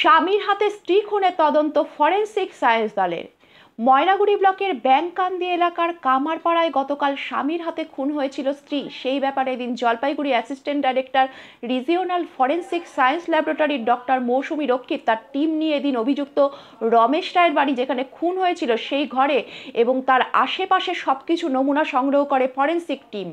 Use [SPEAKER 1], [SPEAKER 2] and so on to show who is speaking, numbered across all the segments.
[SPEAKER 1] স্বামীর হাতে স্ত্রী খুনের তদন্ত ফরেনসিক সায়েন্স দলের। ময়নাগুড়ি ব্লকের ব্যাংকান্দি এলাকার কামারপাড়ায় গতকাল স্বামীর হাতে খুন হয়েছিল স্ত্রী। সেই ব্যাপারে এদিন Jalpaiguri assistant director regional forensic science ল্যাবরেটরির ডক্টর মৌসুমী রক্ষিত তার টিম নিয়ে এদিন অভিযুক্ত রমেশ রায়ের বাড়ি যেখানে খুন হয়েছিল সেই ঘরে এবং তার আশেপাশে সবকিছু নমুনা সংগ্রহ করে ফরেনসিক টিম।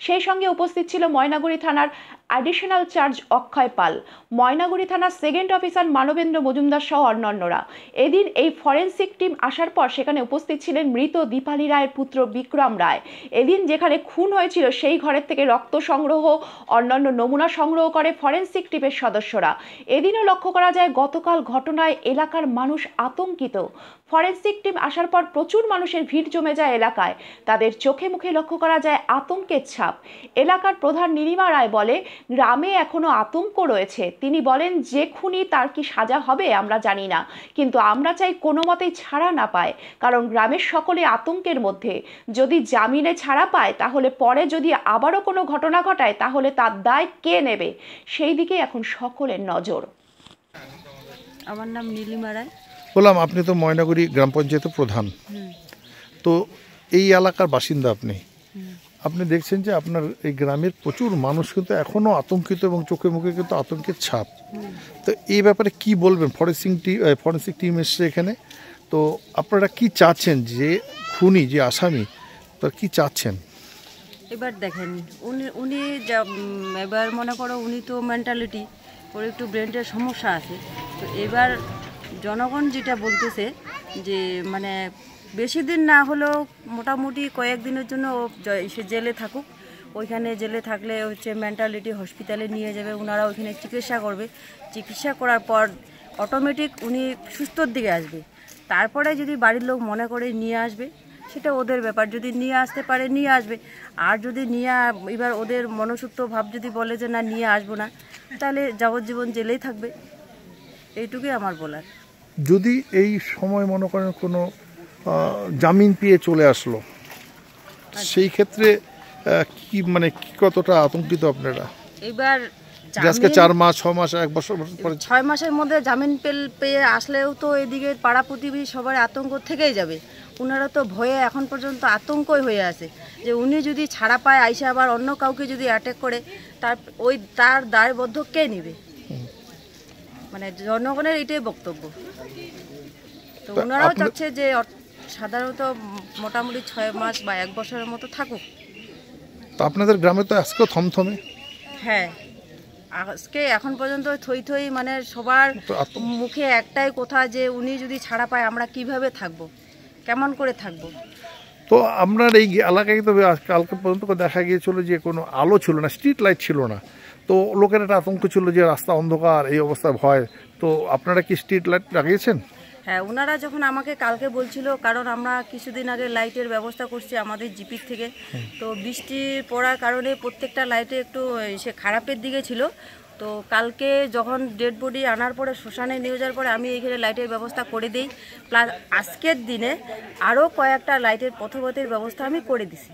[SPEAKER 1] সেই সঙ্গে উপস্থিত ছিল ময়নাগুড়ি থানার অ্যাডিশনাল চার্জ অক্ষয় পাল, ময়নাগুড়ি থানার সেকেন্ড অফিসার মানবেন্দ্র মজুমদার সহ অন্যান্যরা। এদিন এই ফরেনসিক টিম আসার পর সেখানে উপস্থিত ছিলেন মৃত দীপালি রায়ের পুত্র বিক্রম রায়। এদিন যেখানে খুন হয়েছিল সেই ঘরের থেকে রক্ত সংগ্রহ, অন্যান্য নমুনা সংগ্রহ করে ফরেনসিক টিমের সদস্যরা। এদিনও লক্ষ্য করা যায় গতকাল ঘটনায় এলাকার মানুষ আতঙ্কিত। ফরেনসিক টিম আসার পর প্রচুর মানুষের ভিড় জমে যায় এলাকায়। তাদের চোখে মুখে লক্ষ্য করা যায় আতঙ্কের ছাপ। এলাকার প্রধান নীলিমা রায় বলে, গ্রামে এখনো আতঙ্ক রয়েছে। তিনি বলেন, যে খুনি তার কি সাজা হবে আমরা জানি না, কিন্তু আমরা চাই কোনো মতেই ছাড়া না পায়, কারণ গ্রামের সকলে আতঙ্কের মধ্যে। যদি জামিনে ছাড়া পায় তাহলে পরে যদি আবারও কোনো ঘটনা ঘটায় তাহলে তার দায় কে নেবে, সেই দিকে এখন সকলের নজর।
[SPEAKER 2] আমার নাম নীলিমা রায়।
[SPEAKER 3] বললাম, আপনি তো ময়নাগুড়ি গ্রাম পঞ্চায়েতের প্রধান, তো এই এলাকার বাসিন্দা আপনি আপনি দেখছেন যে আপনার এই গ্রামের প্রচুর মানুষ কিন্তু এখনও আতঙ্কিত এবং চোখে মুখে কিন্তু আতঙ্কের ছাপ। তো এই ব্যাপারে কি বলবেন? ফরেনসিক টিম এসছে এখানে, তো আপনারা কি চাচ্ছেন? যে খুনি, যে আসামি, তার কি চাচ্ছেন?
[SPEAKER 2] এবার দেখেন, উনি এবার মনে করো উনি তো মেন্টালিটি ওর একটু ব্রেনের সমস্যা আছে। তো এবার জনগণ যেটা বলতেছে যে মানে বেশি দিন না হলেও মোটামুটি কয়েকদিনের জন্য সে জেলে থাকুক। ওইখানে জেলে থাকলে হচ্ছে মেন্টালিটি হসপিটালে নিয়ে যাবে, ওনারা ওইখানে চিকিৎসা করবে। চিকিৎসা করার পর অটোমেটিক উনি সুস্থর দিকে আসবে। তারপরে যদি বাড়ির লোক মনে করে নিয়ে আসবে সেটা ওদের ব্যাপার, যদি নিয়ে আসতে পারে নিয়ে আসবে। আর যদি এবার ওদের মনসুক্ত ভাব যদি বলে যে না নিয়ে আসবো না, তাহলে যাবজ্জীবন জেলেই থাকবে। এইটুকুই আমার বলার।
[SPEAKER 3] যদি এই সময় মনে করেন কোনো জামিন পেয়ে চলে আসলো, সেই ক্ষেত্রে কি মানে কতটা আতঙ্কিত আপনারা?
[SPEAKER 2] এবার
[SPEAKER 3] আজকে 4 মাস 6 মাস 1 বছর পরে
[SPEAKER 2] 6 মাসের মধ্যে জামিন পেয়ে আসলেও তো এদিকে পাড়া প্রতিবেশী সবার আতঙ্ক থেকেই যাবে। ওনারা তো ভয়ে এখন পর্যন্ত আতঙ্কই হয়ে আছে যে উনি যদি ছাড়া পায় আইসা আবার অন্য কাউকে যদি অ্যাটাক করে তার দায়বদ্ধ কে নেবে? মানে জনগণের এটাই বক্তব্য। তো ওনারাও চাচ্ছে যে সাধারণত মোটামুটি 6 মাস বা 1 বছরের মতো থাকুক।
[SPEAKER 3] তো আপনাদের গ্রামে তো আজকেও থমথমে।
[SPEAKER 2] হ্যাঁ, আজকে এখন পর্যন্ত থই মানে সবার মুখে একটাই কথা যে উনি যদি ছাড়া পায় আমরা কিভাবে থাকবো, কেমন করে থাকবো।
[SPEAKER 3] তো আপনার এই এলাকায় তো কালকে পর্যন্ত দেখা গিয়েছিল যে কোনো আলো ছিল না, স্ট্রিট লাইট ছিল না, তো লোকের একটা আতঙ্ক ছিল যে রাস্তা অন্ধকার, এই অবস্থায় ভয়। তো আপনারা কি স্ট্রিট লাইট লাগিয়েছেন?
[SPEAKER 2] হ্যাঁ, ওনারা যখন আমাকে কালকে বলছিল, কারণ আমরা কিছুদিন আগে লাইটের ব্যবস্থা করছি আমাদের জিপির থেকে, তো বৃষ্টি পড়ার কারণে প্রত্যেকটা লাইটে একটু সে খারাপের দিকে ছিল। তো কালকে যখন ডেড বডি আনার পরে শ্মশানে নিয়ে যাওয়ার পরে আমি এখানে লাইটের ব্যবস্থা করে দিই, প্লাস আজকের দিনে আরও কয়েকটা লাইটের পথবতের ব্যবস্থা আমি করে দিছি।